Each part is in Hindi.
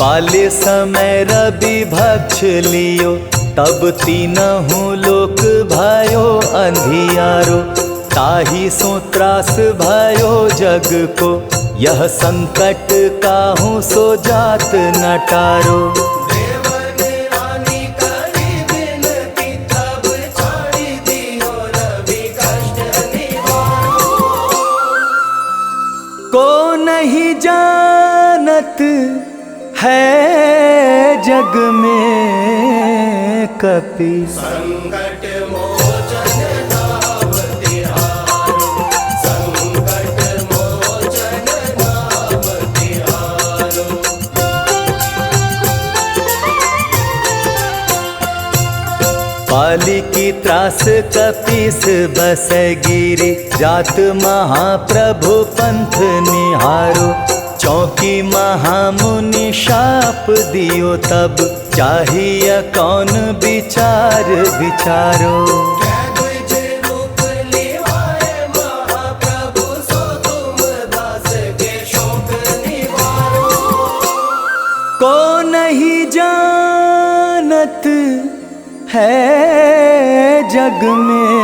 पाले समय रवि भक्ष लियो, तब तीनहु लोक भयो अंधियारो। ताहि सो त्रास भयो जग को, यह संकट काहू सो जात न टारो। को नहीं जानत है जग में कपि, संकट मोचन नाम तिहारो, संकट मोचन नाम तिहारो। पाली की त्रास कपीस बस गिरी, जात महाप्रभु पंथ निहारो। चौकी महामुनि शाप दियो तब, चाहिए कौन विचार विचारो। को नहीं जानत है जग में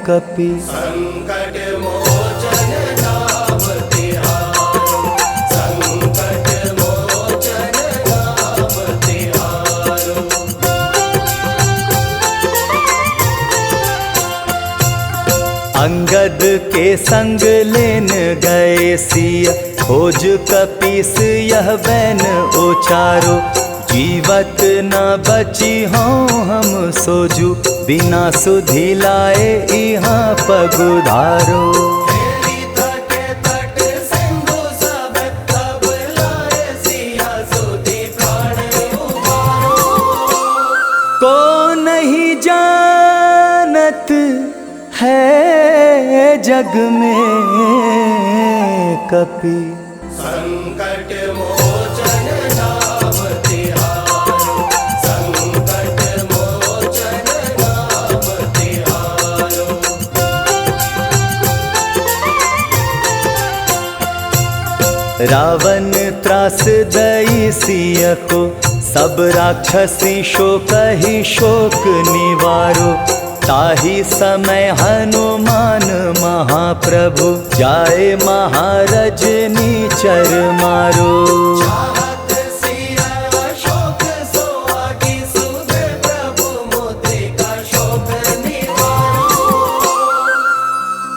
कपि, संकट मोचन नाम तिहारो, संकट मोचन नाम तिहारो। अंगद के संग लेन गए सिया, खोज कपीस यह बैन उचारो। जीवत न बची हों हम सोजू, बिना सुधि लाए यहाँ पगुधारो। को नहीं जानत है जग में कपि, संकट मोचन नाम तिहारो, संकट मोचन नाम तिहारो। रावण त्रास दई सिय को, सब राक्षसी शोक ही शोक निवारो। ताहि समय हनुमान महाप्रभु, जाए महारजनी चर मारो। चाहत सिया शोक सोहागी, सुध प्रभु मुद्रिका शोक निवारो।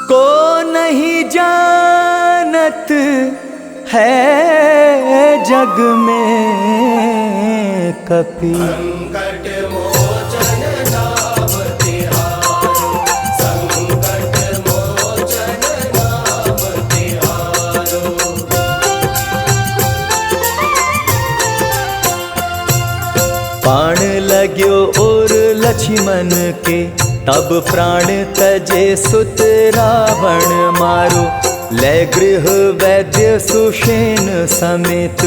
को नहीं जानत है जग में कपि, संकट मोचन नाम तिहारो, संकट मोचन नाम तिहारो। बाण लाग्यो और लक्ष्मण के, तब प्राण तजे सुत रावण मारो। ले गृह वैद्य सुषेण समेत,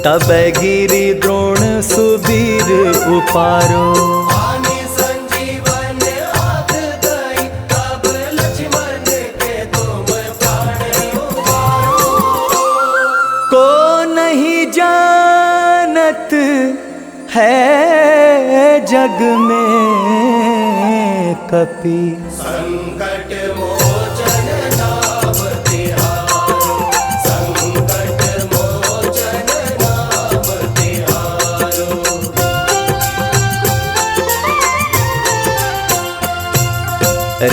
तब गिरि द्रोण सुबीर उपारो। आनि संजीवन हाथ दई, तब लक्ष्मण के तुम प्राण उबारो। को नहीं जानत है जग में कपि, संकट मोचन नाम तिहारो, संकट मोचन नाम तिहारो।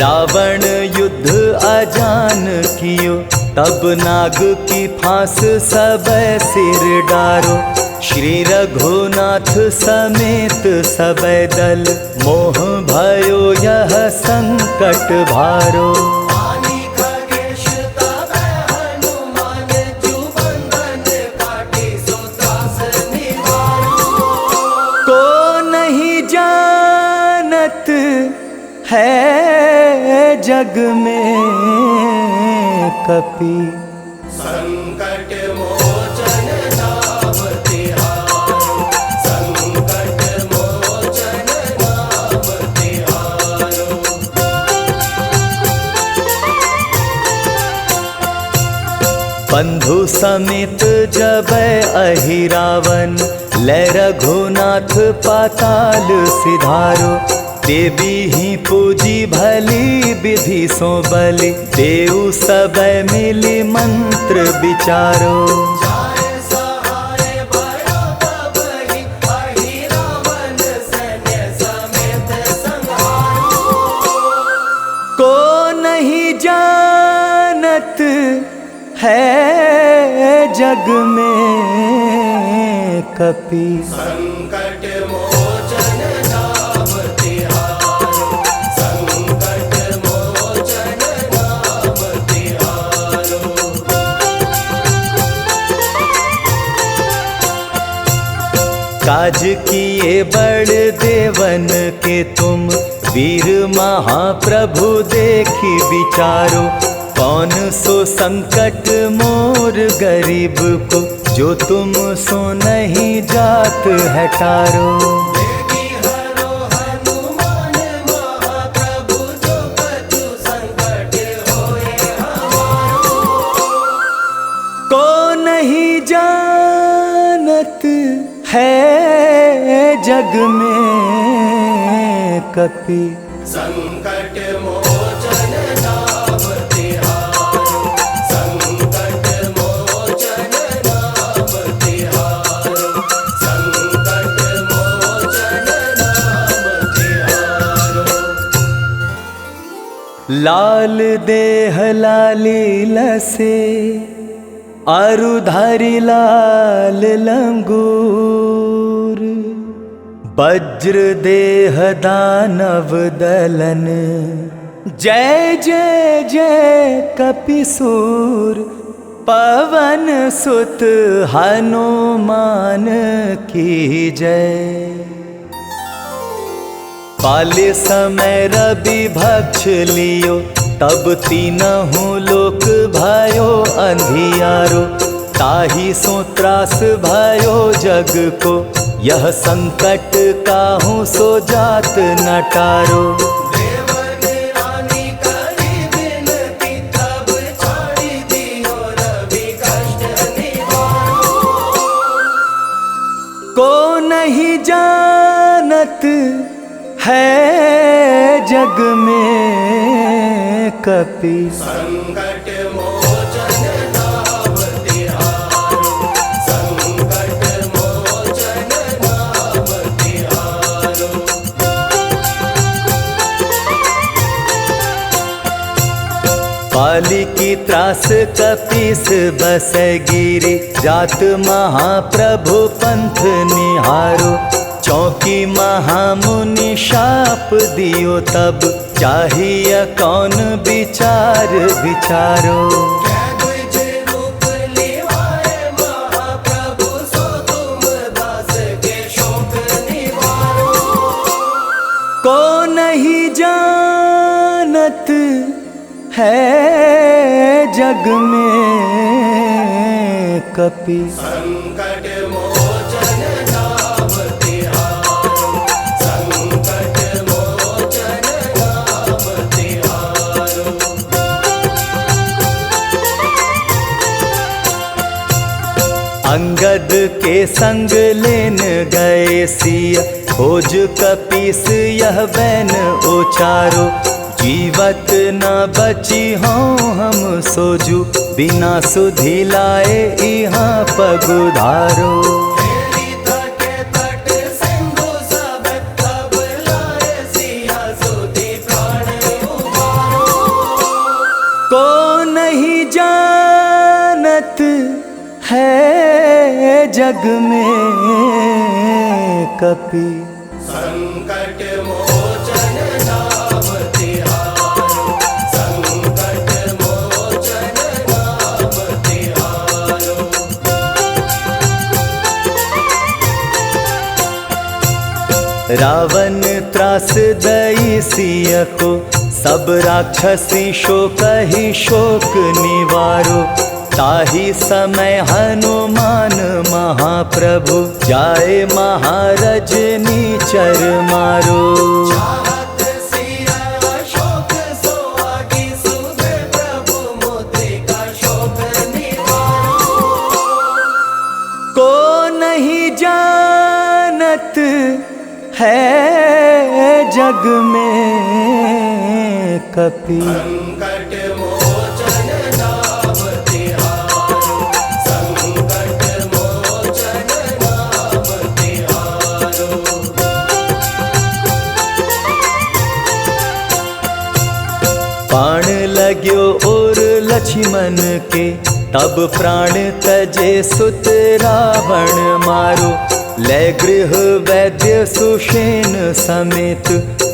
रावण युद्ध अजान कियो, तब नाग की फांस सब सिर डारो। श्री रघुनाथ समेत सब दल, मोह भयो यह संकट भारो। आनि खगेश तब हनुमान, जु बंधन काटी सो त्रास निवारो। को नहीं जानत है जग में कपि, संकट मोचन नाम तिहारो, संकट मोचन नाम तिहारो। बंधु समेत जब अहिरावन ले रघुनाथ पाताल सिधारो। देवी ही पूजी भली विधि सो बलि देव सब मिली मंत्र विचारो। जाय सहाय भयो तबहि अहिरावन सैन्य समेत संहारो। को नहीं जानत है जग में कपि संकट मोचन नाम तिहारो। संकट मोचन नाम तिहारो। काज किए बड़ देवन के तुम वीर महाप्रभु देखी विचारो। कौन सो संकट मोर गरीब को जो तुम सो नहीं जात है टारो। देवी हरो हनुमान महाप्रभु जो कछु संकट होए हमारो। को नहीं जानत है जग में कपि संकट मोचन नाम तिहारो। संकट मोचन नाम तिहारो। संकट मोचन नाम तिहारो। लाल देह लाली लसे अरुधारी लाल लंगूर। वज्र देह दानव दलन जय जय जय कपिसूर। पवन सुत हनुमान की जय। पाले समय रवि भक्ष लियो तब तीनहु लोक भयो अंधियारो। ताहि सो त्रास भयो जग को यह संकट काहू सो जात न टारो। देवन रानी करी विनती तब छाड़ी दियो रवि कष्ट निवारो। को नहीं जानत है जग में कपि संकट मोचन नाम तिहारो। संकट मोचन नाम तिहारो। पाली की त्रास कपीस बस गिरी। जात महाप्रभु पंथ निहारो। चौकी महामुनि शाप दियो तब चाहिए कौन विचार विचारो। क्या द्विज रूप लिवाए महाप्रभु सो तुम दास के शोक निवारो। को नहीं जानत है जग में कपि संकट मोचन नाम तिहारो। संकट मोचन नाम तिहारो। अंगद के संग लेन गए सिया। खोज कपीस यह बैन उचारो। जीवत न बची हों हम सोजू बिना सुधि लाए यहाँ पगुधारो। हेरी तटे तट सिंधु सब तब लाए सिया सुधि प्राण उबारो। को नहीं जानत है जग में कपि संकट मोचन नाम तिहारो। संकट मोचन नाम तिहारो। रावण त्रास दई सिय को सब राक्षसी शोक ही शोक निवारो। ताहि समय हनुमान महाप्रभु जाए महारजनी चर मारो। चाहत सिया शोक सोहागी सुध प्रभु मुद्रिका शोक निवारो। जग में कपि। संकट मोचन नाम तिहारो, संकट मोचन नाम तिहारो। बाण लाग्यो और लक्ष्मण के, तब प्राण तजे सुत रावण मारो। ले गृह वैद्य सुषेण समेत,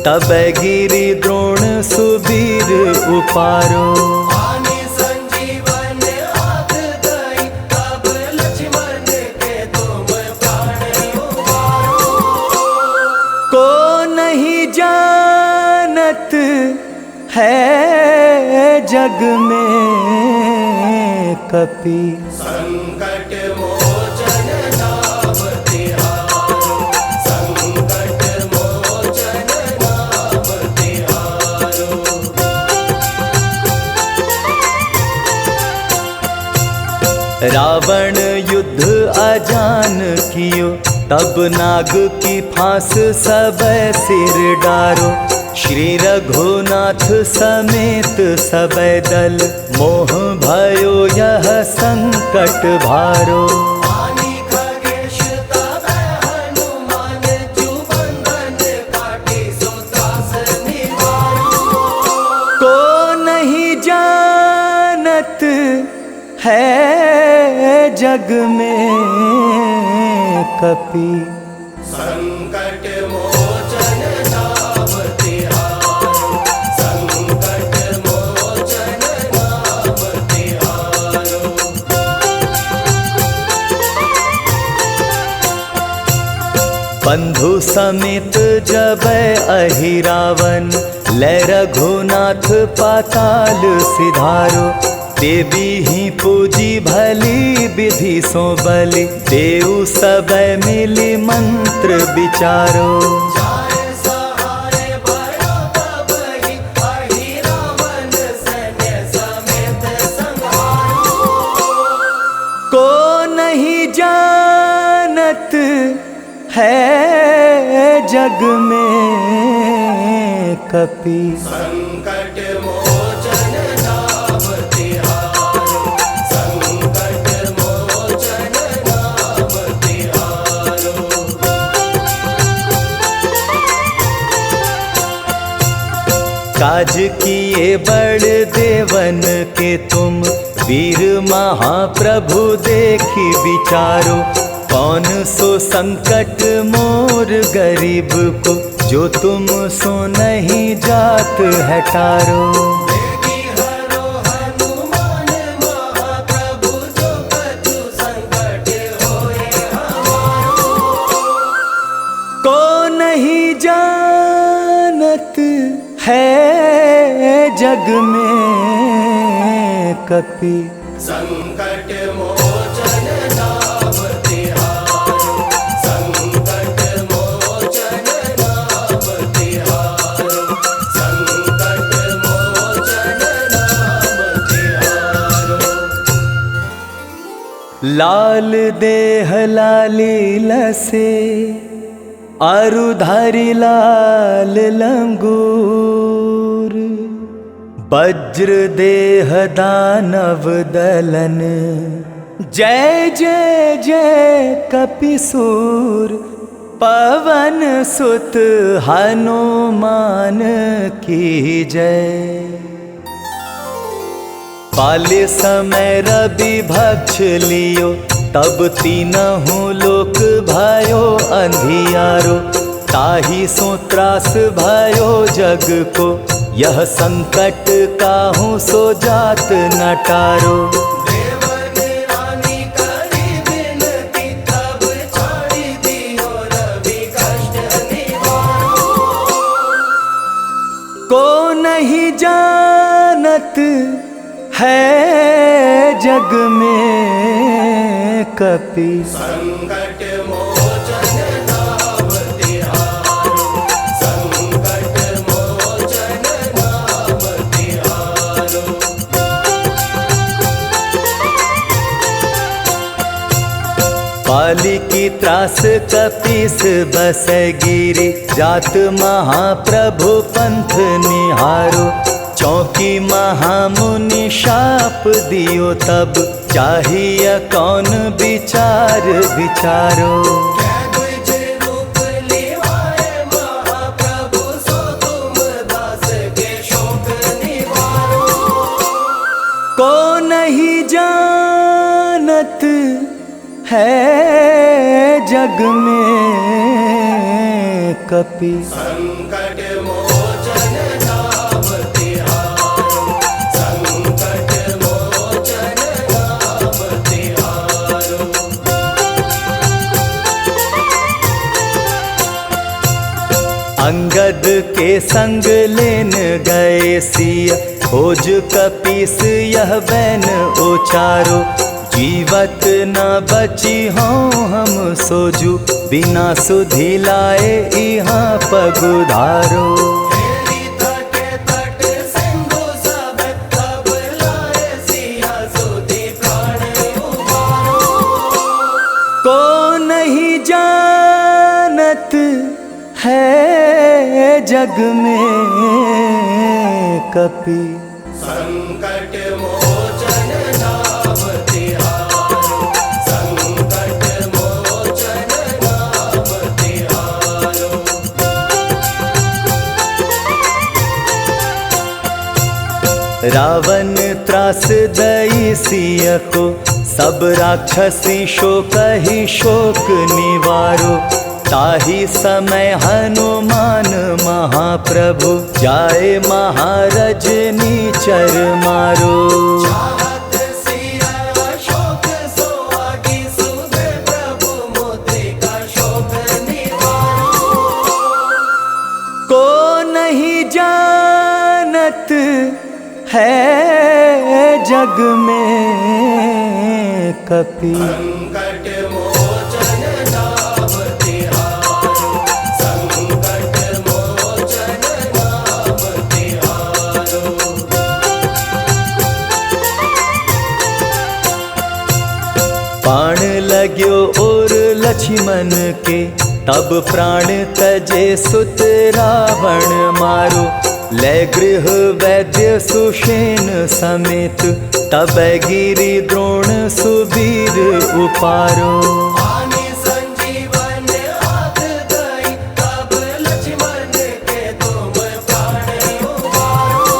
तब गिरि द्रोण सुबीर उपारो। आने संजीवन हाथ दई, तब लक्ष्मण के तुम प्राण उबारो। को नहीं जानत है जग में कपि। संकट मोचन नाम तिहारो, संकट मोचन नाम तिहारो। रावण युद्ध अजान कियो, तब नाग की फांस सब सिर डारो। श्री रघुनाथ समेत सब दल, मोह भयो यह संकट भारो। आनी खगेश तब हनुमान, जु बंधन काटी सो त्रास निवारो। को नहीं जानत है जग में कपि। संकट मोचन नाम तिहारो, संकट मोचन नाम तिहारो। बंधु समेत जब अहिरावन, ले रघुनाथ पाताल सिधारो। देवी ही पूजी भली विधि सो बलि, देव सब मिली मंत्र विचारो। जाय सहाय भयो तब ही, अहिरावण सैन्य समेत संहारो। को नहीं जानत है जग में कपि। संकट मोचन नाम तिहारो, संकट मोचन नाम तिहारो। काज किए बड़ देवन के तुम, वीर महाप्रभु देखी विचारो। कौन सो संकट मोर गरीब को, जो तुम सो नहीं जात है टारो। देवी हरो हनुमान महाप्रभु, जो कछु संकट होए हमारो। को नहीं जानत है जग में कपि। संकट मोचन नाम तिहारो, संकट मोचन नाम तिहारो, संकट मोचन नाम तिहारो। लाल देह लाली लसे, आरुधारी लाल लंगूर। वज्र देह दानव दलन, जय जय जय कपिसूर। पवन सुत हनुमान की जय। पाले समय रवि भक्ष लियो, तब तीनहु लोक भयो अंधियारो। ताहि सो त्रास भयो जग को, यह संकट काहू सो जात न टारो। देवन रानी करी विनती, तब छाड़ी दियो रवि कष्ट निवारो। को नहीं जानत है जग में कपि। संकट मोचन नाम तिहारो, संकट मोचन नाम तिहारो। पाली की त्रास कपीस बस गिरी, जात महाप्रभु पंथ निहारो। चौकी महामुनि शाप दियो तब, चाहिए कौन विचार विचारो। को नहीं जानत है जग में कपि, संकट मोचन नाम तिहारो, संकट मोचन नाम तिहारो। अंगद के संग लेन गए सिया, खोज कपीस यह बैन उचारो। जीवत न बची हों हम सोजू, बिना सुधि लाए यहाँ पगुधारो। को नहीं जानत है जग में कपि, संकट मोचन नाम तिहारो, संकट मोचन नाम तिहारो। रावण त्रास दई सिय को, सब राक्षसी शोक ही शोक निवारो। ताहि समय हनुमान महाप्रभु, जाए महारजनी चर मारो। चाहत सिया शोक सोहागी, सुध प्रभु मुद्रिका शोक निवारो। को नहीं जानत है जग में कपि, संकट मोचन नाम तिहारो, संकट मोचन नाम तिहारो। बाण लाग्यो और लक्ष्मण के, तब प्राण तजे सुत रावण मारो। ले गृह वैद्य सुषेण समेत, तब गिरि द्रोण सुबीर उपारो। आने संजीवन हाथ दई, तब लक्ष्मण के तुम प्राण उबारो।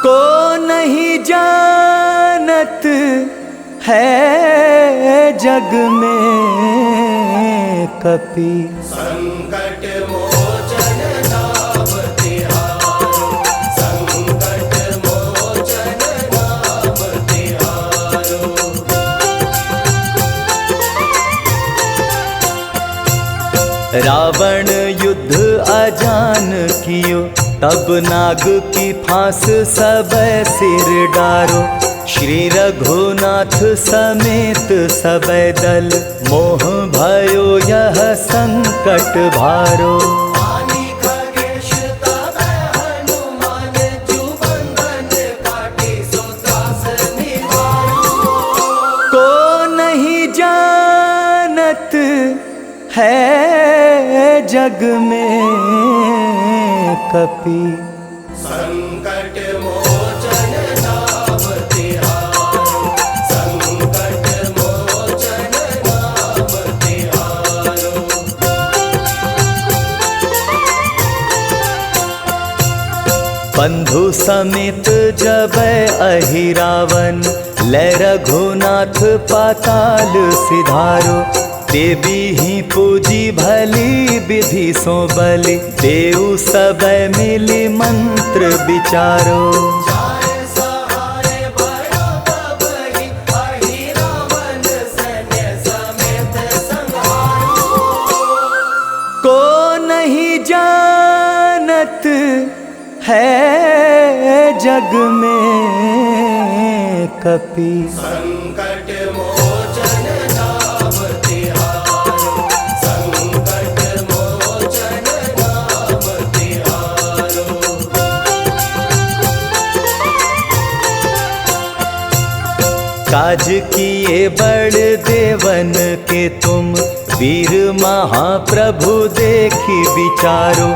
को नहीं जानत है जग में कपि, संकट मोचन नाम तिहारो, संकट मोचन नाम तिहारो। रावण युद्ध अजान कियो, तब नाग की फांस सब सिर डारो। श्री रघुनाथ समेत सब दल, मोह भयो यह संकट भारो। आनी खगेश तब हनुमान, जू बंधन काटी सो त्रास निवारो। को नहीं जानत है जग में कपि, संकट मोचन नाम तिहारो, संकट मोचन नाम तिहारो। बंधु समेत जब अहिरावन, ले रघुनाथ पाताल सिधारो। देवी ही पूजी भली विधि सो बलि, देव सब मिली मंत्र विचारो। जाय सहाय भयो तब ही, अहिरावण सैन्य समेत संहारो। को नहीं जानत है जग में कपि, संकट मोचन नाम तिहारो, संकट मोचन नाम तिहारो। काज किए बड़ देवन के तुम, वीर महाप्रभु देखी विचारो।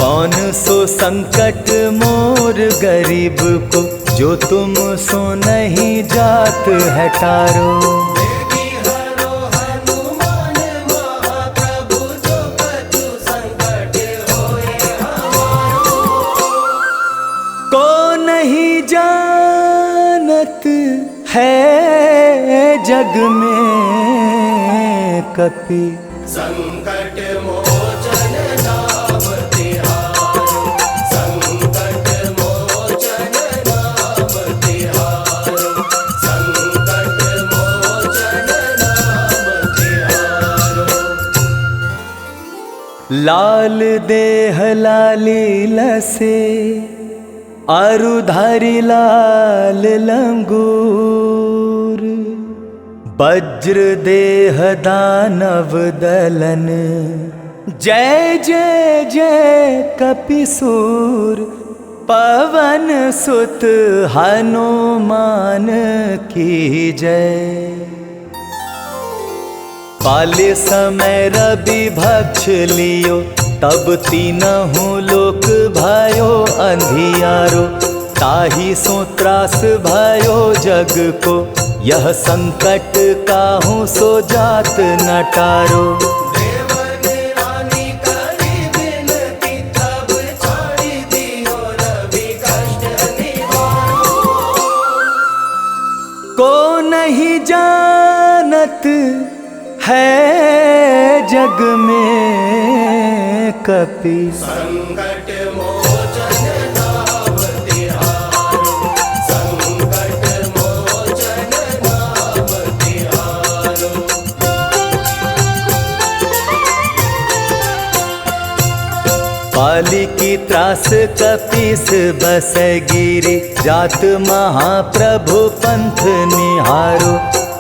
कौन सो संकट मोर गरीब को, जो तुम सो नहीं जात है टारो। देवी हरो हनुमान महाप्रभु, जो कछु संकट होए हमारो। को नहीं जानत है जग में कपि, संकट मोचन नाम तिहारो। संकट मोचन नाम तिहारो। संकट मोचन नाम तिहारो। लाल देह लाली लसे, अरुधारी लाल लंगूर। वज्र देह दानव दलन, जय जय जय कपिसूर। पवन सुत हनुमान की जय। पाले समय रवि भक्ष लियो, तब तीनहु लोक भयो अंधियारो। ताहि सो त्रास भयो जग को, यह संकट काहू सो जात न टारो। देवन रानी करी विनती, तब छाड़ी दियो रवि कष्ट निवारो। को नहीं जानत है जग में कपि, संकट मोचन नाम तिहारो। संकट मोचन नाम तिहारो। पाली की त्रास कपीस बस गिरी, जात महाप्रभु पंथ निहारो।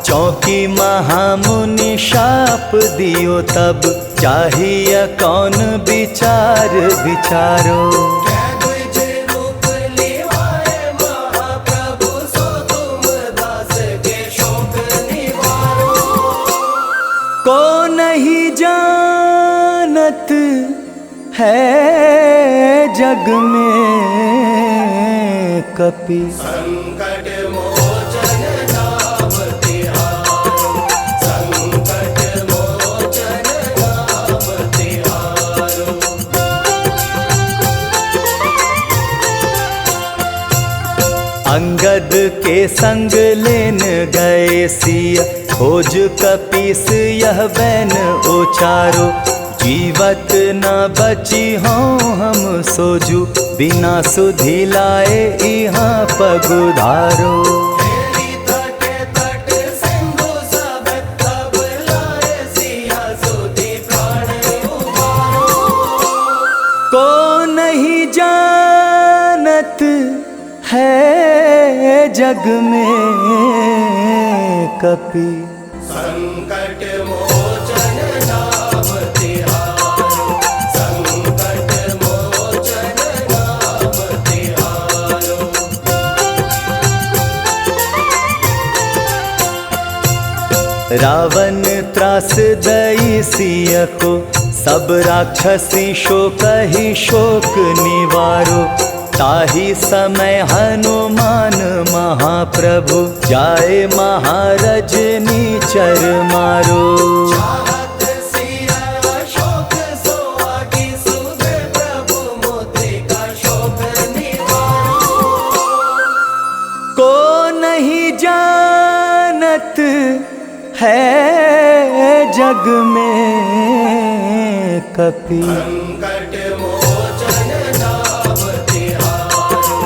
चौकी महामुनि शाप दियो तब, चाहिए कौन विचार विचारो। क्या द्विज रूप लिवाए महाप्रभु, सो तुम दास के शोक निवारो। को नहीं जानत है जग में कपि, संकट मोचन नाम तिहारो। संकट मोचन नाम तिहारो। अंगद के संग लेन गए सिया, खोज कपीस यह बैन उचारो। जीवत न बची हों हम सोजू, बिना सुधि लाए यहाँ पगुधारो। हेरी तटे तट सिंधु सब, तब लाए सिया सुधि प्राण उबारो। को नहीं जानत है जग में कपि, संकट मोचन नाम तिहारो। संकट मोचन नाम तिहारो। रावण त्रास दई सिय को, सब राक्षसी शोक ही शोक निवारो। ताहि समय हनुमान महाप्रभु, जाए महारजनी चर मारो। चाहत सिया शोक सोहागी, सुधे प्रभु मुद्रिका शोक निवारो। को नहीं जानत है जग में कपि, संकट मोचन नाम तिहारो।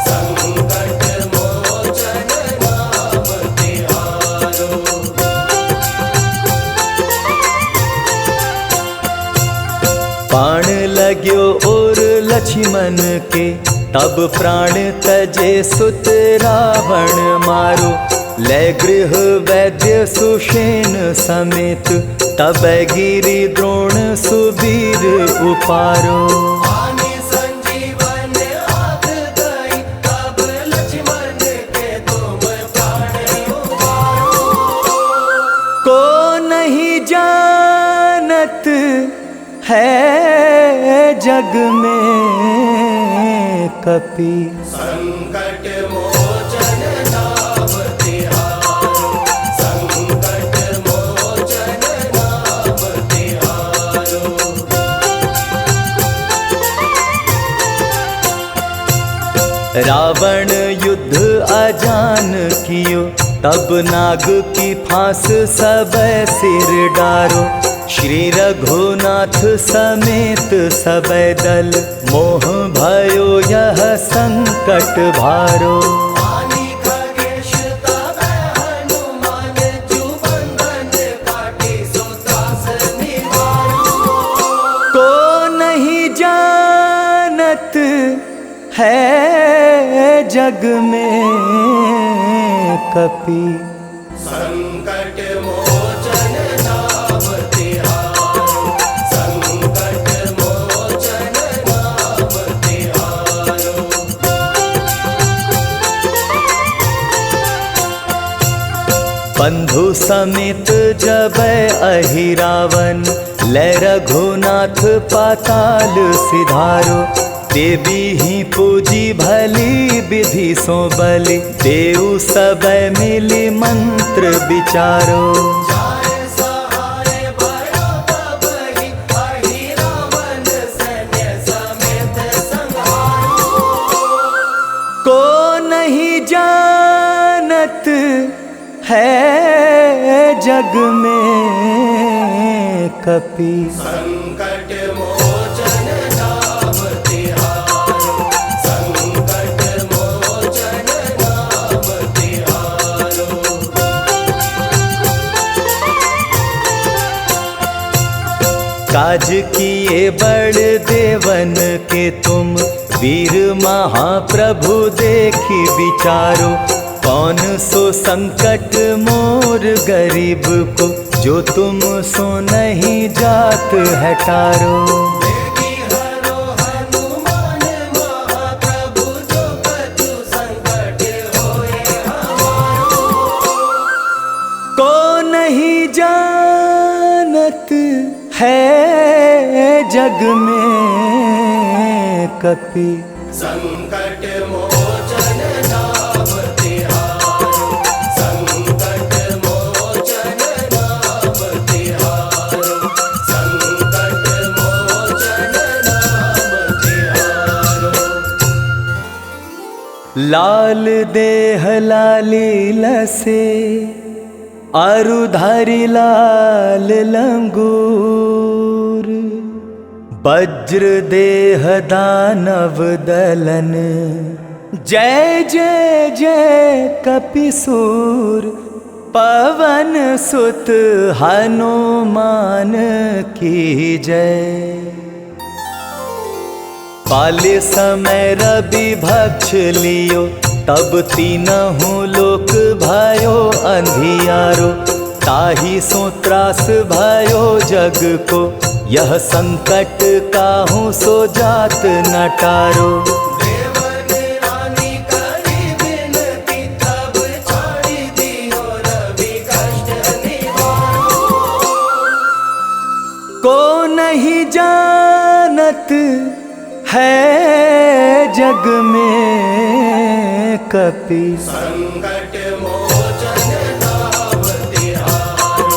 संकट मोचन नाम तिहारो। बाण लाग्यो और लक्ष्मण के, तब प्राण तजे सुत रावण मारो। ले गृह वैद्य सुषेण समेत, तब गिरि द्रोण सुबीर उपारो। आनि संजीवन आग गई, तब लक्ष्मण के तुम प्राण उबारो। है जग में कपि। संकट मोचन नाम तिहारो, संकट मोचन नाम तिहारो। रावण युद्ध अजान कियो, तब नाग की फांस सब सिर डारो। श्री रघुनाथ समेत सब दल, मोह भयो यह संकट भारो। आनी खगेश तब हनुमान, जु बंधन काटे सो त्रास निवारो। को नहीं जानत है जग में कपि। संकट मोचन नाम तिहारो, संकट मोचन नाम तिहारो। बंधु समेत जब अहिरावन, लै रघुनाथ पाताल सिधारो। देवी ही पूजी भली विधि सो बलि, देव सब मिली मंत्र विचारो। जाय सहाय भयो तब ही, अहिरावण सैन्य समेत संहारो। को नहीं जानत है जग में कपि। संकट मोचन नाम तिहारो, संकट मोचन नाम तिहारो। काज किए बड़ देवन के तुम, वीर महाप्रभु देखी विचारो। कौन सो संकट मोर गरीब को, जो तुम सो नहीं जात है टारो। देवी हरो हनुमान महाप्रभु, जो कछु संकट होए हमारो। को नहीं जानत है जग में कपि। संकट मोचन नाम तिहारो, संकट मोचन नाम तिहारो, संकट मोचन नाम तिहारो। लाल देह लाली लसे, अरुधारी लाल लंगूर। वज्र देह दानव दलन, जय जय जय कपिसूर। पवन सुत हनुमान की जय। पाले समय रवि भक्ष लियो, तब तीनहु लोक भयो अंधियारो। ताहि सो त्रास भयो जग को, यह संकट काहू सो जात न टारो। देवन रानी करी विनती, तब छाड़ी दियो रवि कष्ट निवारो। को नहीं जानत है जग में कपि। संकट मोचन नाम तिहारो,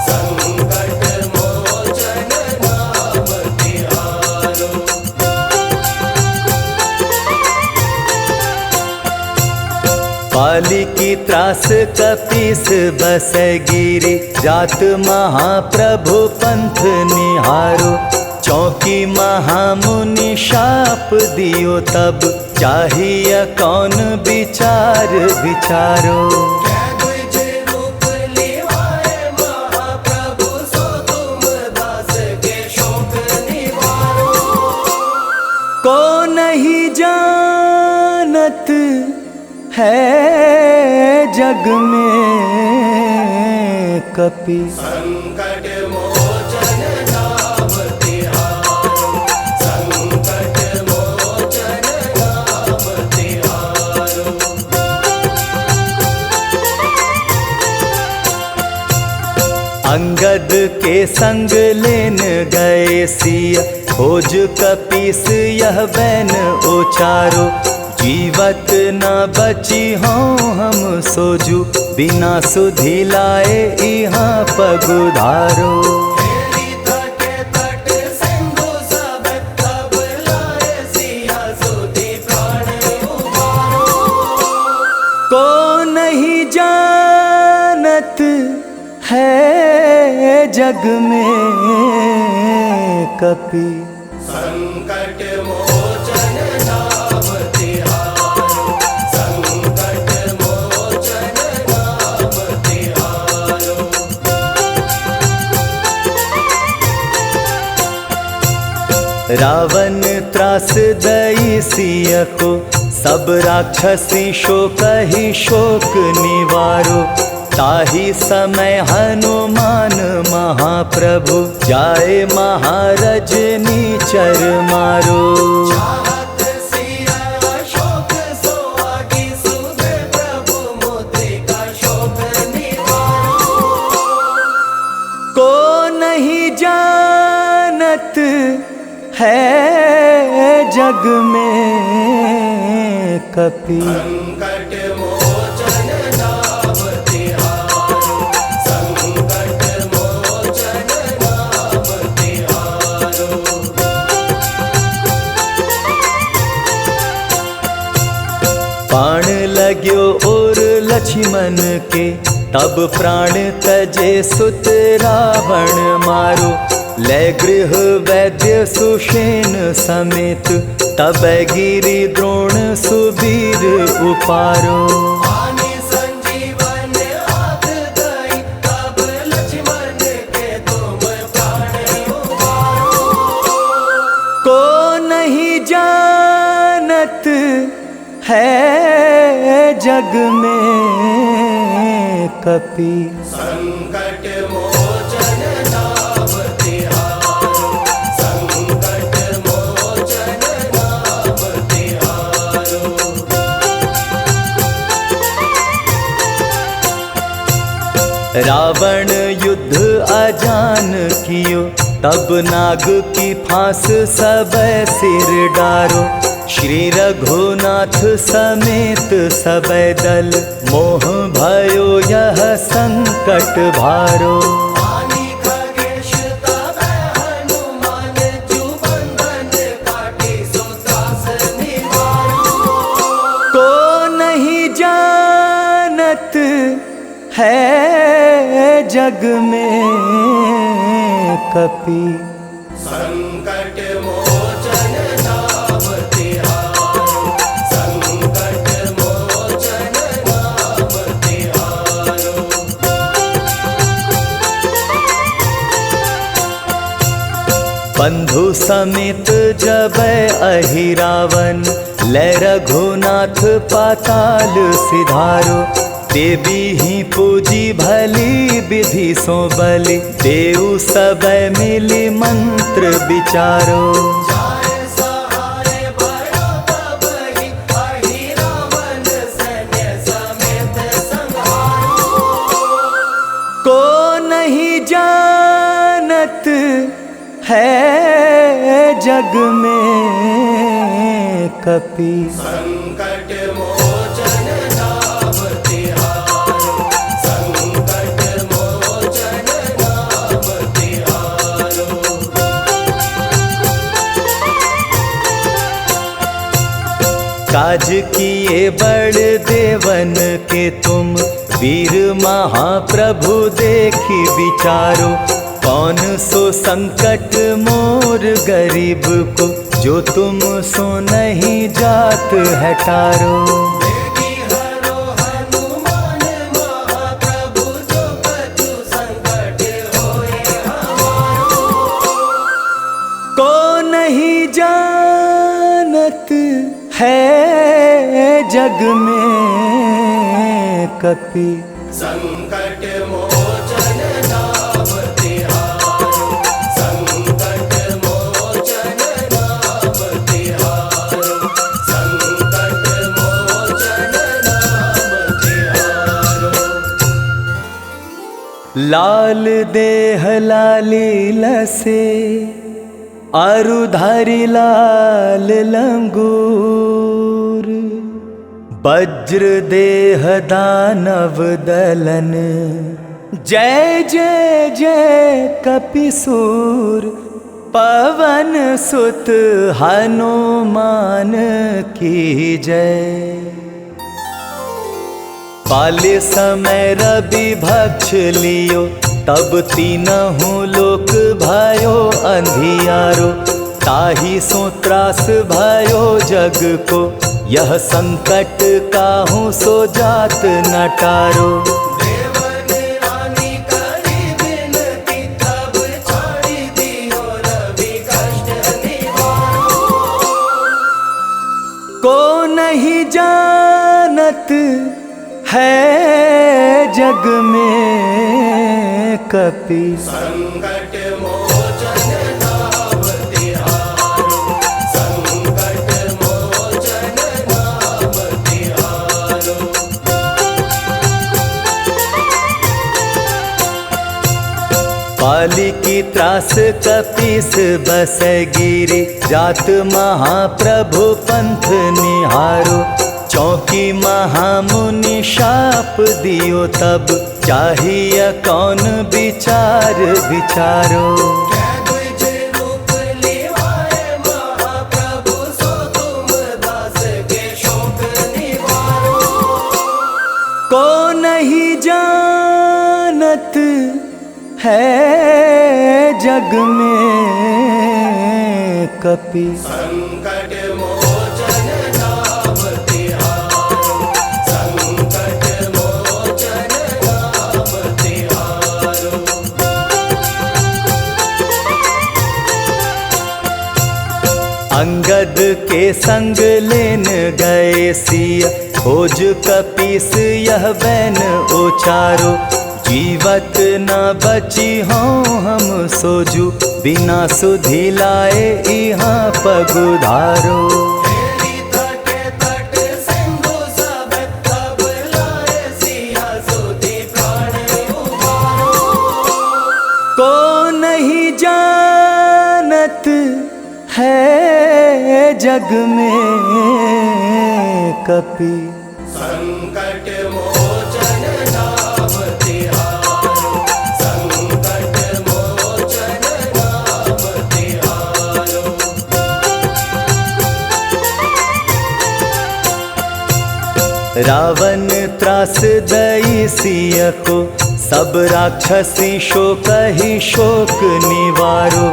संकट मोचन नाम तिहारो। पाली की त्रास कपीस बस गिरी, जात महाप्रभु पंथ निहारो। चौकी महामुनि शाप दियो, तब चाहिए कौन विचार विचारो। जय द्विज रूप लिवाए महाप्रभु, सो तुम दास के शोक निवारो। को नहीं जानत है जग में कपि। संकट मोचन नाम तिहारो, संकट मोचन नाम तिहारो। अंगद के संग लेन गए सिया, खोज कपीस यह बैन उचारो। जीवत न बची हों हम सोजू, बिना सुधि लाए यहाँ पगुधारो। हेरी तटे तट सिंधु सब, तब लाए सिया सुधि प्राण उबारो। को नहीं जानत है जग में कपि, संकट मोचन नाम तिहारो। संकट मोचन नाम तिहारो। रावण त्रास दई सिय को, सब राक्षसी शोक ही शोक निवारो। ताहि समय हनुमान महाप्रभु, जाए महारजनी चर मारो। चाहत सिया शोक सोहागी, सुध प्रभु मुद्रिका शोक निवारो। को नहीं जानत है जग में कपि, संकट मोचन नाम तिहारो। संकट मोचन नाम तिहारो। बाण लाग्यो और लक्ष्मण के, तब प्राण तजे सुत रावण मारो। ले गृह वैद्य सुषेण समेत, तब गिरि द्रोण सुबीर उपारो। आनि संजीवन हाथ दई, तब लक्ष्मण के तुम प्राण उबारो। को नहीं जानत है जग में कपि, संकट मोचन नाम तिहारो। संकट मोचन नाम तिहारो। रावण युद्ध अजान कियो, तब नाग की फांस सब सिर डारो। श्री रघुनाथ समेत सब दल, मोह भयो यह संकट भारो। आनि खगेश तब हनुमान, जु बंधन काटी सो त्रास निवारो। को नहीं जानत है जग में कपि, संकट मोचन नाम तिहारो। संकट मोचन नाम तिहारो। बंधु समेत जब अहिरावन, ले रघुनाथ पाताल सिधारो। देवी ही पूजी भली विधि सो बलि, देव सब मिली मंत्र विचारो। जाए सहाय भयो तब ही, अहिरावण सैन्य समेत संहारो। को नहीं जानत है जग में कपि, संकट मोचन नाम तिहारो। संकट मोचन नाम तिहारो। काज किए बड़ देवन के तुम, वीर महाप्रभु देखी विचारो। कौन सो संकट मोर गरीब को, जो तुम सो नहीं जात है टारो। देवी हरो हनुमान महाप्रभु, जो कछु संकट होए हमारो। को नहीं जानत है जग में कपि, संकट मोचन नाम तिहारो। संकट मोचन नाम तिहारो। संकट मोचन नाम तिहारो। लाल देह लाली लसे अरुधारी लाल लंगूर, वज्र देह दानव दलन, जय जय जय कपिसूर, पवन सुत हनुमान की जय। पाले समय रवि भक्ष लियो, तब तीनहु लोक भयो अंधियारो, ताहि सो त्रास भयो जग को, यह संकट काहू सो जात न टारो। देवन रानी करी विनती, तब छाड़ी दियो रवि कष्ट निवारो। को नहीं जानत है जग में कपि, संकट मोचन नाम तिहारो, संकट मोचन नाम तिहारो। पाली की त्रास कपीस बसै गिरि, जात महाप्रभु पंथ निहारो, चौकी महामुनि शाप दियो तब, चाहिए कौन विचार विचारो। क्या द्विज रूप लिवाए महाप्रभु, सो तुम दास के शोक निवारो। को नहीं जानत है जग में कपि, संकट मोचन नाम तिहारो, संकट मोचन नाम तिहारो। अंगद के संग लेन गए सिया, खोज कपीस यह बैन उचारो, जीवत न बची हो हम सोजू, बिना सुधि लाए यहाँ पगुधारो। तेरी तटे तट सिंधु सब, तब लाए सिया सुधि प्राण उबारो। को नहीं जानत है जग में कपि, संकट मोचन नाम तिहारो, संकट मोचन नाम तिहारो। रावण त्रास दई सिय को, सब राक्षसी शोक ही शोक निवारो,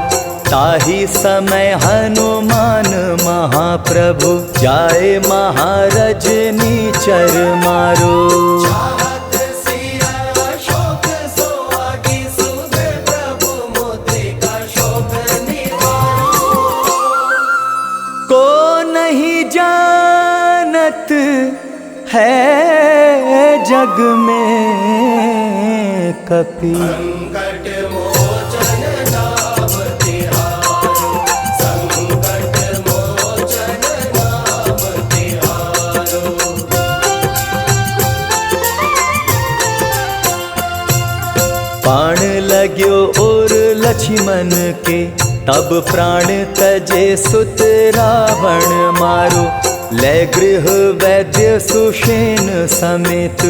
ताहि समय हनुमान महाप्रभु, जाए महारजनी चर मारो। चाहत सिया शोक सोहागी, सुधे प्रभु मुद्रिका शोक निवारो। को नहीं जानत है जग में कपि, संकट मोचन नाम तिहारो, संकट मोचन नाम तिहारो। बाण लाग्यो और लक्ष्मण के, तब प्राण तजे सुत रावण मारो, ले गृह वैद्य सुषेण समेत,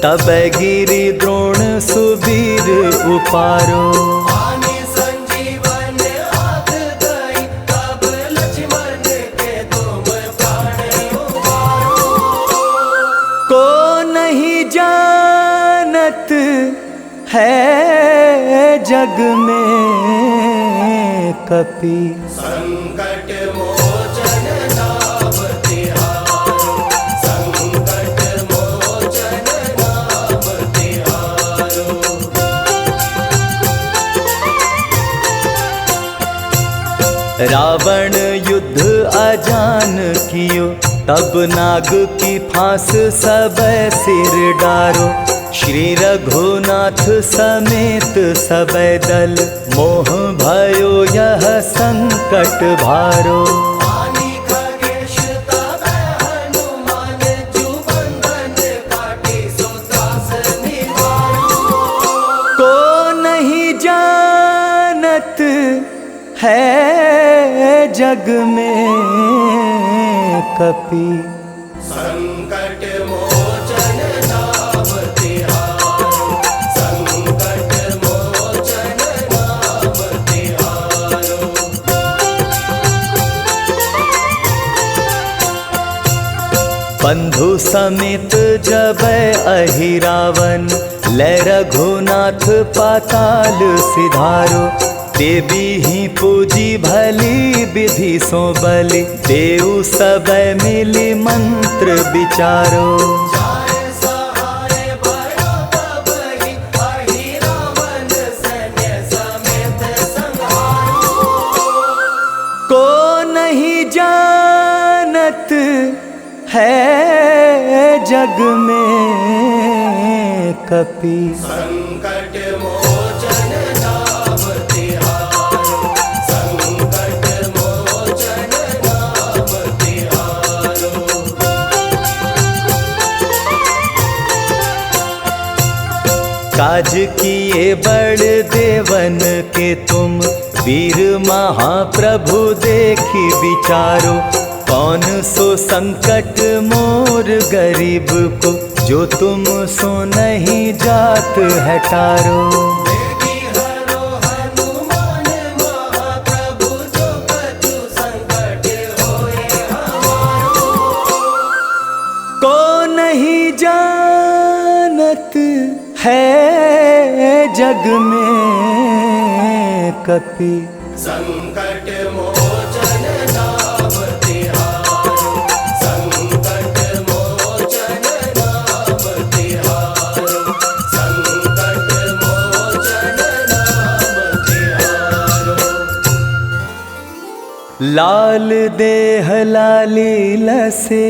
तब गिरि द्रोण सुबीर उपारो। आने संजीवन हाथ दई, तब लक्ष्मण के तुम प्राण उबारो। को नहीं जानत है जग में कपि, संकट मोचन नाम तिहारो, संकट मोचन नाम तिहारो। रावण युद्ध अजान कियो, तब नाग की फांस सब सिर डारो, श्री रघुनाथ समेत सब दल, मोह भयो यह संकट भारो। आनी खगेश तब हनुमान, जुबंधन काटी सो त्रास निवारो। को है जग में कपि। संकट मोचन नाम तिहारो, संकट मोचन नाम तिहारो। बंधु समेत जब अहिरावन, लै रघुनाथ पाताल सिधारो। देवी ही पूजी भली विधि सो बलि, देव सब मिली मंत्र विचारो। जाय सहाय भयो तब ही, अहिरावन सैन्य समेत संहारो। को नहीं जानत है जग में कपि। संकट मोचन नाम तिहारो, संकट मोचन नाम तिहारो। काज किए बड़ देवन के तुम, वीर महाप्रभु देखी विचारो। कौन सो संकट मोर गरीब को, जो तुम सो नहीं जात है टारो। देवी हरो हनुमान महाप्रभु, जो कछु संकट होए हमारो। को नहीं जानत है जग में कपि। संकट मोचन नाम तिहारो, संकट मोचन नाम तिहारो, संकट मोचन नाम तिहारो। लाल देह लाली लसे,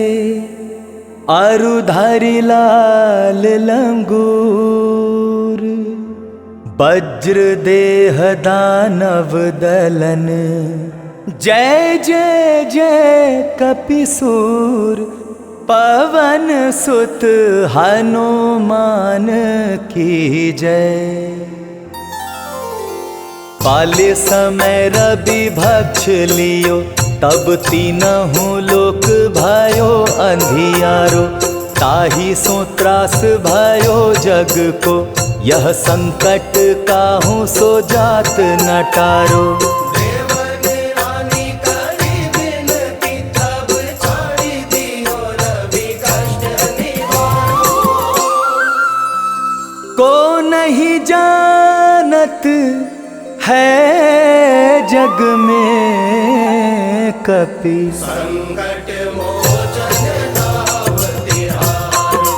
अरुधारी लाल लंगूर। वज्र देह दानव दलन, जय जय जय कपिसूर। पवन सुत हनुमान की जय। पाले समय रवि भक्ष लियो, तब तीनहु लोक भयो अंधियारो। ताहि सो त्रास भयो जग को, यह संकट काहू सो जात न टारो। देवन रानी करी विनती, तब छाड़ी दियो रवि कष्ट निवारो। को नहीं जानत है जग में कपि। संकट मोचन नाम तिहारो,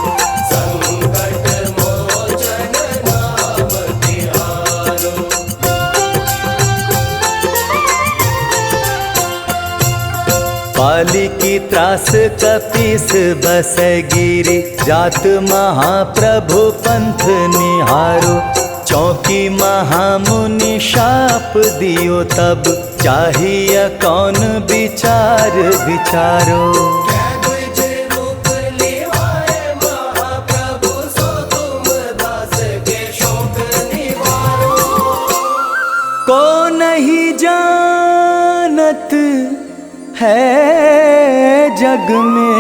संकट मोचन नाम तिहारो। पाली की त्रास कपीस बस गिरी, जात महाप्रभु पंथ निहारो। चौकी महामुनि शाप दियो तब, चाहिए कौन विचार विचारो। द्विज रूप लिवाए महाप्रभु, सो तुम दास के शोक निवारो। को नहीं जानत है जग में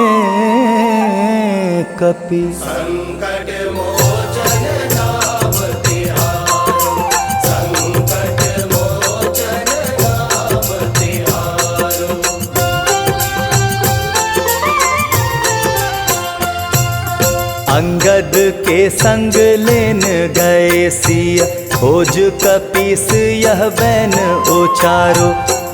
कपि। संकट मोचन नाम तिहारो, संकट मोचन नाम तिहारो। अंगद के संग लेन गए सिया, खोज कपीस यह बैन उचारो।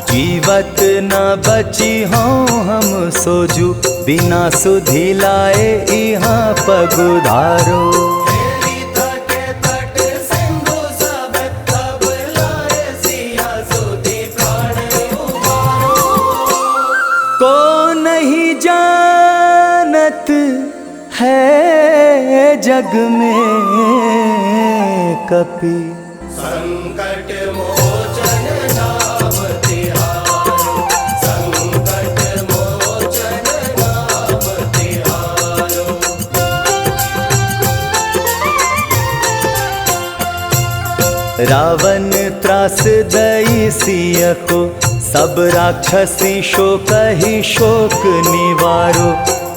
जीवत न बची हों हम सोजू, बिना सुधि लाए यहाँ पगुधारो। हेली तटे तट सिंधु सब, तब लाए सिया सुधि प्राण उबारो। को नहीं जानत है जग में कपि। संकट मोचन नाम तिहारो, संकट मोचन नाम तिहारो। रावण त्रास दई सिय को, सब राक्षसी शोक ही शोक निवारो।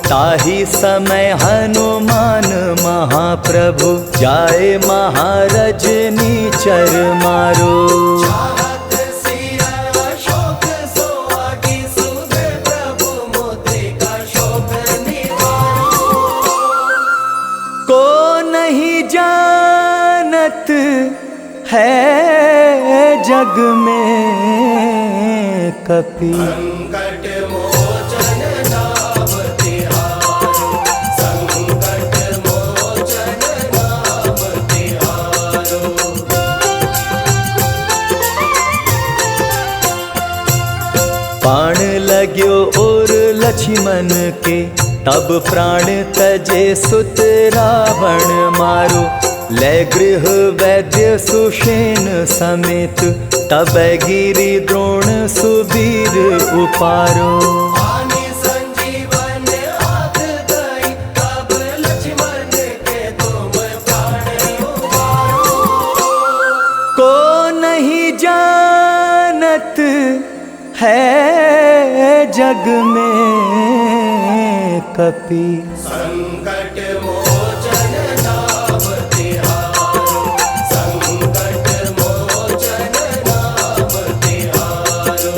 ताहि समय हनुमान महाप्रभु, जाए महारजनी चर मारो। चाहत सिया शोक सोहागी, सुध प्रभु मुद्रिका शोक निवारो। को नहीं जानत है जग में कपि, संकट मोचन नाम तिहारो। संकट मोचन नाम तिहारो। बाण लाग्यो और लक्ष्मण के, तब प्राण तजे सुत रावण मारो। ले गृह वैद्य सुषेण समेत, तब गिरि द्रोण सुबीर उपारो। आनि संजीवन हाथ दई, तब लक्ष्मण के तुम प्राण उबारो। को नहीं जानत है जग में कपि, संकट मोचन नाम तिहारो। संकट मोचन नाम तिहारो।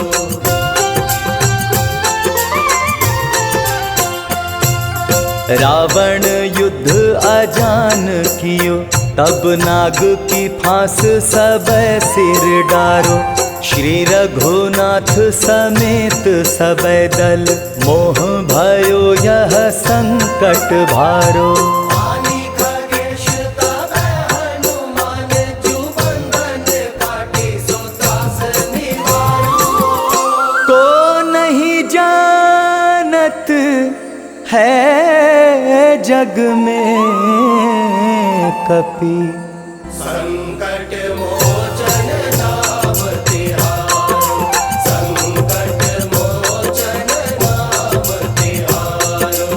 रावण युद्ध अजान कियो, तब नाग की फांस सब सिर डारो। श्री रघुनाथ समेत सब दल, मोह भयो यह संकट भारो। आनि खगेश तब हनुमान, जु बंधन काटी सो त्रास निवारो। को नहीं जानत है जग में कपि, संकट मोचन नाम तिहारो। संकट मोचन नाम तिहारो।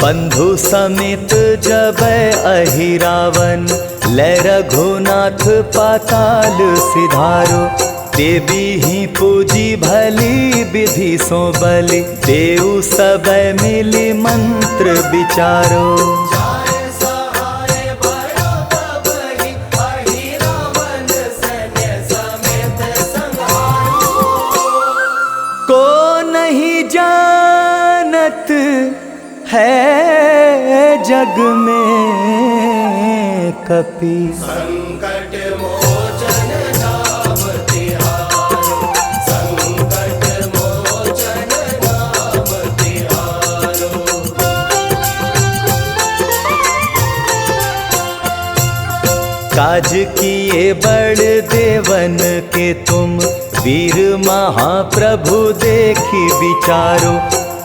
बंधु समेत जब अहिरावन, ले रघुनाथ पाताल सिधारो। देवी ही पूजी भली विधि सो बलि, देव सब मिली मंत्र विचारो। जाय सहाय भयो तब ही, अहिरावण सैन्य समेत संहारो। को नहीं जानत है जग में कपि, संकट मोचन नाम तिहारो। संकट मोचन नाम तिहारो। काज किए बड़ देवन के तुम, वीर महाप्रभु देखी विचारो।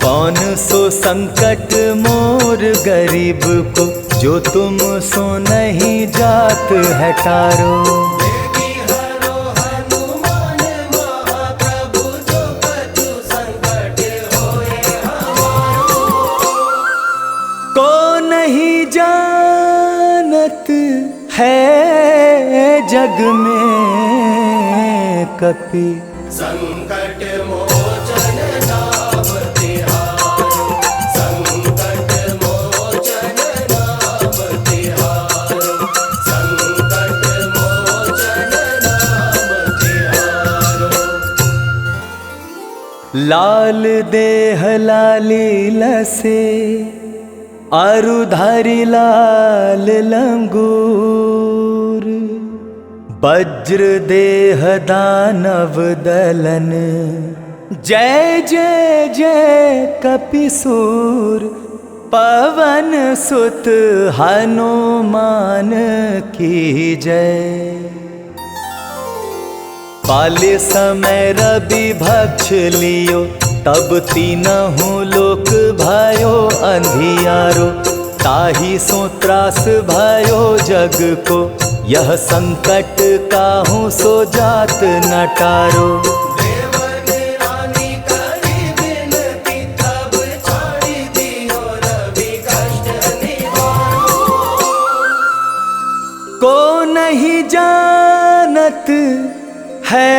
कौन सो संकट मोर गरीब को, जो तुम सो नहीं जात है टारो। देवी हरो हनुमान महाप्रभु, जो कछु संकट होए हमारो। को नहीं जानत है जग में कपि, संकट मोचन नाम तिहारो। संकट मोचन नाम तिहारो। संकट मोचन नाम तिहारो। लाल देह लाली लसे, अरुधारी लाल लंगूर। वज्र देह दानव दलन, जय जय जय कपिसूर। पवन सुत हनुमान की जय। पाले समय रवि भक्ष लियो, तब तीनहु लोक भयो अंधियारो। ताहि सो त्रास भयो जग को, यह संकट काहू सो जात न टारो। देवन रानी करी विनती, तब छाड़ी दियो रवि कष्ट निवारो। जानत है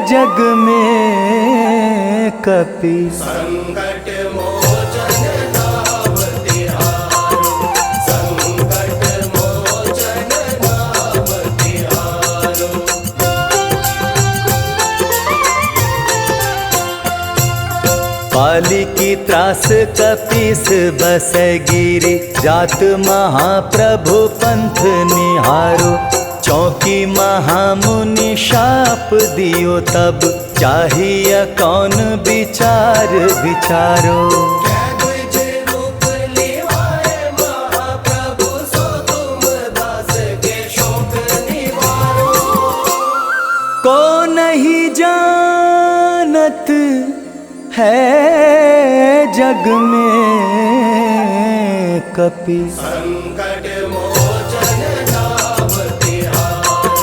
जग में कपि। संकट मोचन नाम तिहारो, संकट मोचन नाम तिहारो। पाली की त्रास कपीस बस गिरी, जात महाप्रभु पंथ निहारो। चौकी महामुनि शाप दियो तब, चाहिए कौन विचार विचारो। क्या द्विज रूप लिवाए महाप्रभु, सो तुम दास के शोक निवारो। को नहीं जानत है जग में कपि। संकट मोचन नाम तिहारो,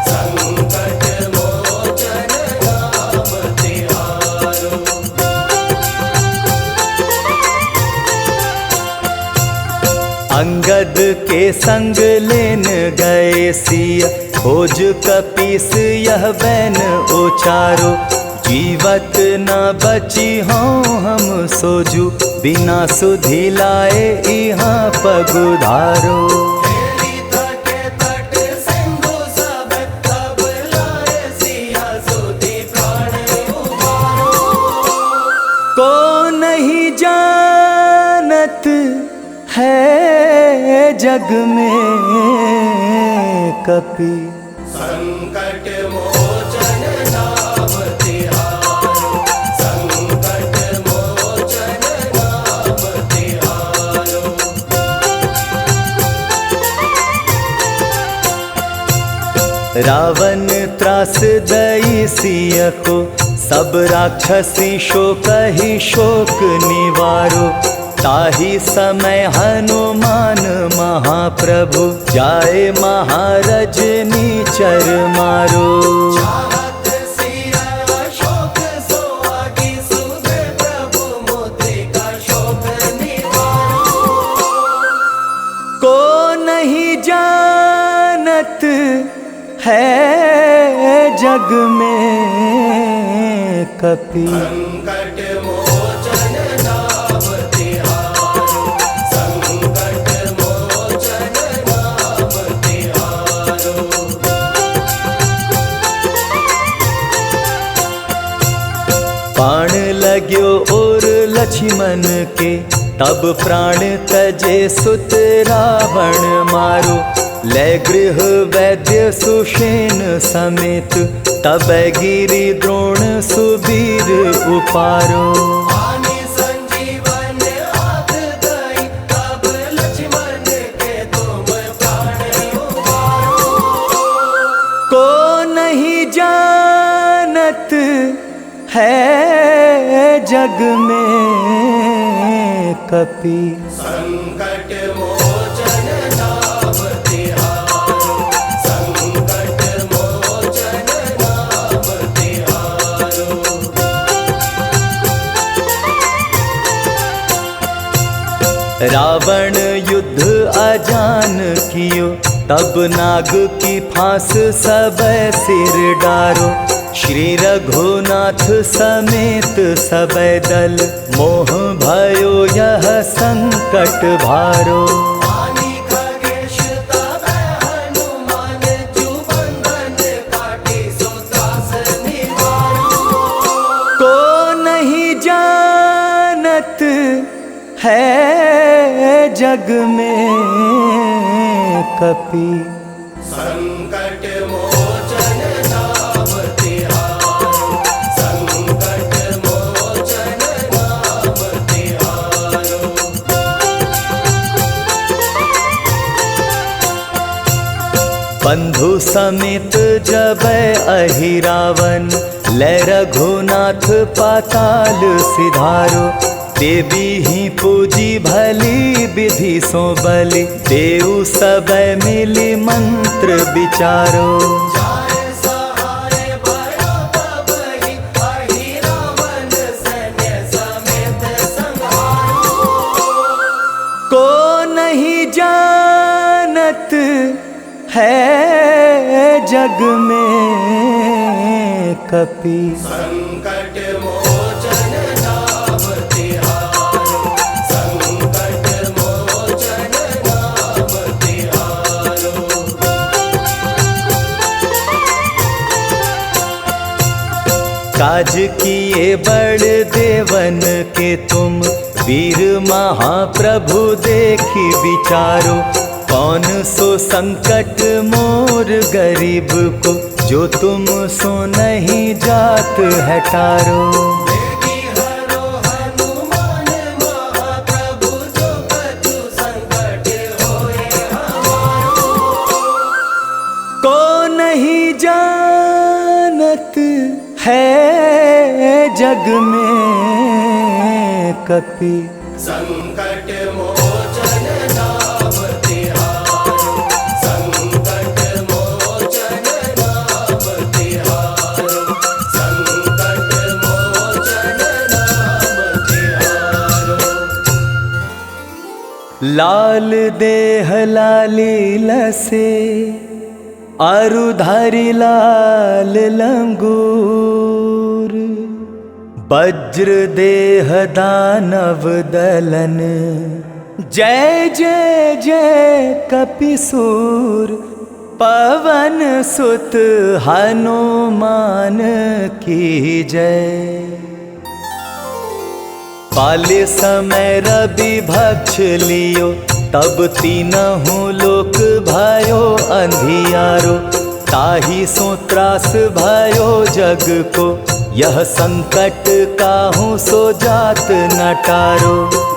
संकट मोचन नाम तिहारो। अंगद के संग लेन गए सिया, खोज कपीस यह बैन उचारो। जीवत न बची हों हम सोजू, बिना सुधि लाए यहाँ पगुधारो। हेरी तटे तट सिंधु सब, तब लाए सिया सुधि प्राण उबारो। को नहीं जानत है जग में कपि। संकट मोचन नाम तिहारो, संकट मोचन नाम तिहारो। रावण त्रास दई सिय को, सब राक्षसी शोक ही शोक निवारो। ताही समय हनुमान महाप्रभु, जाए महारजनी चर मारो। चाहत सिया शोक सोहागी, सुधे प्रभु मुद्रिका शोक निवारो। को नहीं जानत है जग में कपि। संकट मोचन नाम तिहारो, संकट मोचन नाम तिहारो। बाण लाग्यो और लक्ष्मण के, तब प्राण तजे सुत रावण मारो। ले गृह वैद्य सुषेण समेत, तब गिरि द्रोण सुबीर उपारो। आनी संजीवन हाथ दई, तब लक्ष्मण के तुम प्राण उबारो। को नहीं जानत है जग में कपि। संकट मोचन नाम तिहारो, संकट मोचन नाम तिहारो। रावण युद्ध अजान कियो, तब नाग की फांस सब सिर डारो। श्री रघुनाथ समेत सब दल, मोह भयो यह संकट भारो। आनी खगेश तब हनुमान, जू बंधन काटी सो त्रास निवारो। को नहीं जानत है जग में कपि। संकट मोचन नाम तिहारो, संकट मोचन नाम तिहारो। बंधु समेत जब अहिरावन, ले रघुनाथ पाताल सिधारो। देवी ही पूजी भली विधि सो बलि, देव सब मिली मंत्र विचारो। जाए सहाय भयो तब ही, अहिरावण सैन्य समेत संहारो। को नहीं जानत है जग में कपि। संकट मोचन नाम तिहारो, संकट मोचन नाम तिहारो। काज किए बड़ देवन के तुम, वीर महाप्रभु देखी विचारो। कौन सो संकट मोर गरीब को, जो तुम सो नहीं जात है टारो। देवी हरो हनुमान महाप्रभु, जो कछु संकट होए हमारो। को नहीं जानत है जग में कपि। संकट मोचन नाम तिहारो, संकट मोचन नाम तिहारो, संकट मोचन नाम तिहारो। लाल देह लाली लसे, अरुधारी लाल लंगूर। वज्र देह दानव दलन, जय जय जय कपिसूर। पवन सुत हनुमान की जय। पाले समय रवि भक्ष लियो, तब तीनहु लोक भयो अंधियारो। ताहि सो त्रास भयो जग को, यह संकट काहू सो जात न टारो।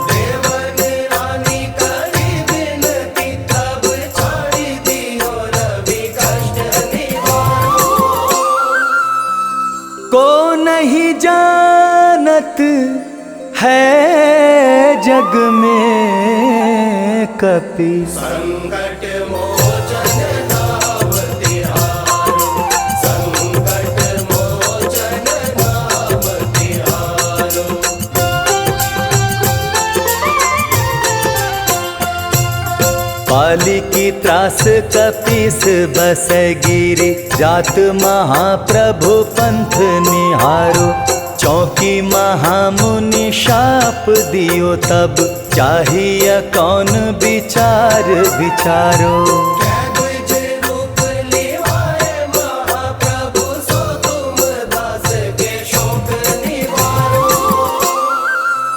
देवन रानी करी विनती, तब छाड़ी दियो रवि कष्ट निवारो। को नहीं जानत है जग में कपि। संकट मोचन नाम तिहारो, संकट मोचन नाम तिहारो। पाली की त्रास कपीस बस गिरी, जात महाप्रभु पंथ निहारो। चौकी महामुनि शाप दियो तब, चाहिए कौन विचार विचारो। द्विज रूप लिवाए महाप्रभु, सो तुम दास के शोक निवारो।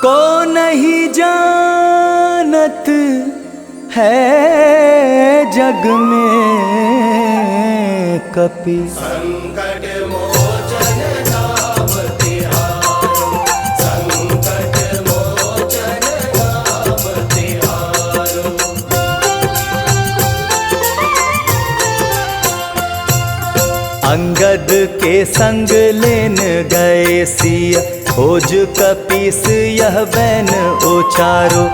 को नहीं जानत है जग में कपि। संकट मोचन नाम तिहारो, संकट मोचन नाम तिहारो। अंगद के संग लेन गए सिया, खोज कपीस यह बैन उचारो।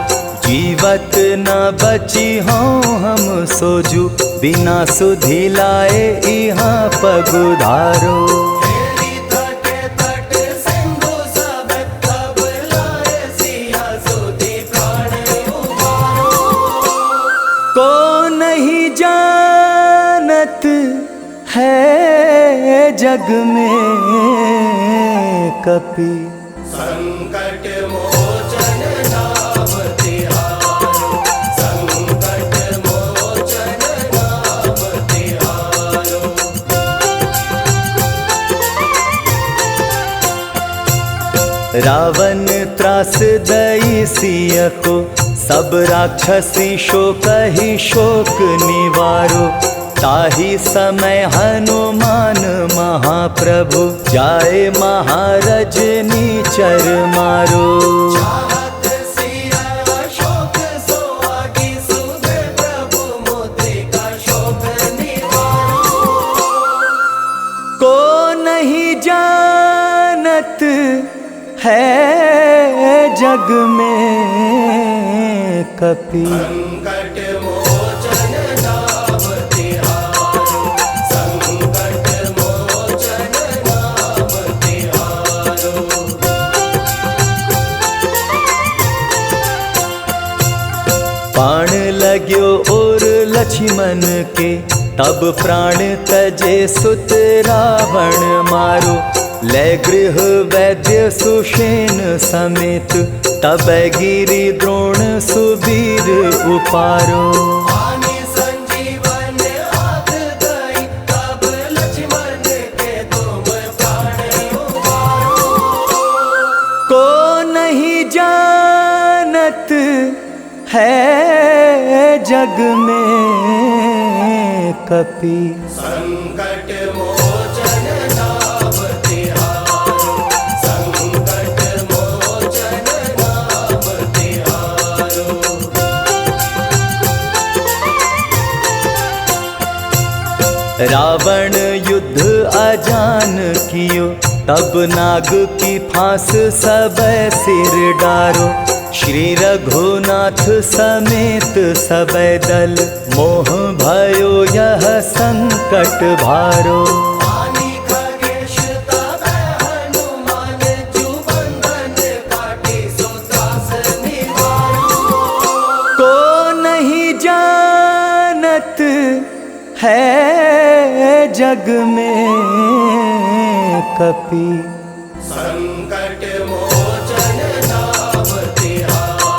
जीवत न बची हो हम सोजू, बिना सुधि लाए यहाँ पगुधारो। तेरी तट तट सिंधु सब, तब लाए सिया सुधि प्राण उबारो। को नहीं जानत है जग में कपि। संकट मोचन नाम तिहारो, संकट मोचन नाम तिहारो। रावण त्रास दई सिय को, सब राक्षसी शोक ही शोक निवारो। ताहि समय हनुमान महाप्रभु, जाए महारजनी चर मारो। चाहत सिया शोक सोहागी, सुधे प्रभु मुद्रिका शोक निवारो। को नहीं जानत है जग में कपि। संकट मोचन नाम तिहारो, संकट मोचन नाम तिहारो। बाण लाग्यो और लक्ष्मण के, तब प्राण तजे सुत रावण मारो, ले गृह वैद्य सुषेण समेत, तब गिरि द्रोण सुबीर उपारो। आने संजीवन आग गई, तब लक्ष्मण के तुम प्राण उबारो। को नहीं जानत है जग में कपि, संकट मोचन नाम तिहारो, संकट मोचन नाम तिहारो। रावण युद्ध अजान कियो, तब नाग की फांस सब सिर डारो। श्री रघुनाथ समेत सब दल, मोह भयो यह संकट भारो। आनी खगेश तब हनुमान, जू बंधन काटी सो त्रास निवारो। को नहीं जानत है जग में कपि, संकट मोचन नाम तिहारो,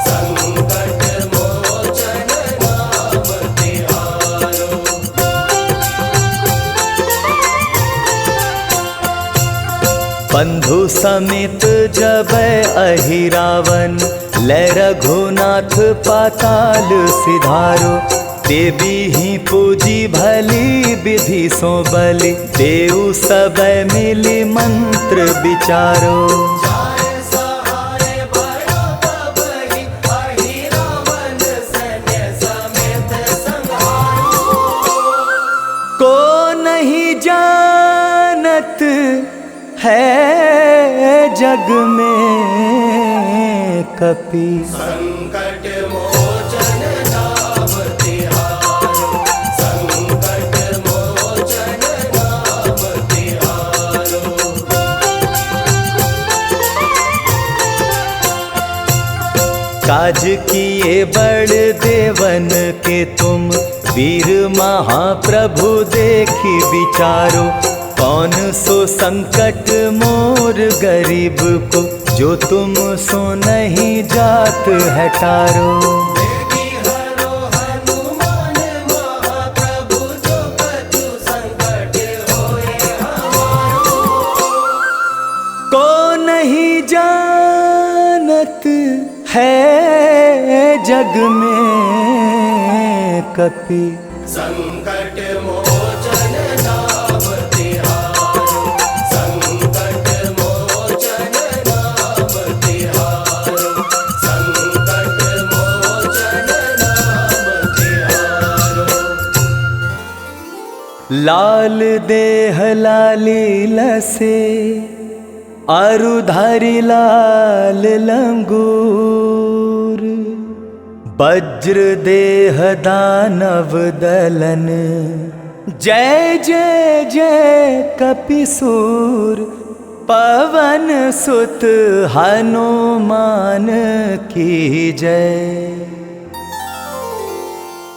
संकट मोचन नाम तिहारो। बंधु समेत जब अहिरावन, ले रघुनाथ पाताल सिधारो। देवी ही पूजी भली विधि सो बलि, देव सब मिली मंत्र विचारो। जाय सहाय भयो तब ही, अहिरावण सैन्य समेत संहारो। को नहीं जानत है जग में कपि, संकट मोचन नाम तिहारो, संकट मोचन नाम तिहारो। काज किए बड़ देवन के तुम, वीर महाप्रभु देखी विचारो। कौन सो संकट मोर गरीब को, जो तुम सो नहीं जात है टारो। देवी हरो हनुमान महाप्रभु, जो कछु संकट होए हमारो। को नहीं जानत है जग में कपि, संकट मोचन नाम तिहारो, संकट मोचन नाम तिहारो, संकट मोचन नाम तिहारो। लाल देह लाली लसे, अरुधारी लाल लंगूर। वज्र देह दानव दलन, जय जय जय कपिसूर। पवन सुत हनुमान की जय।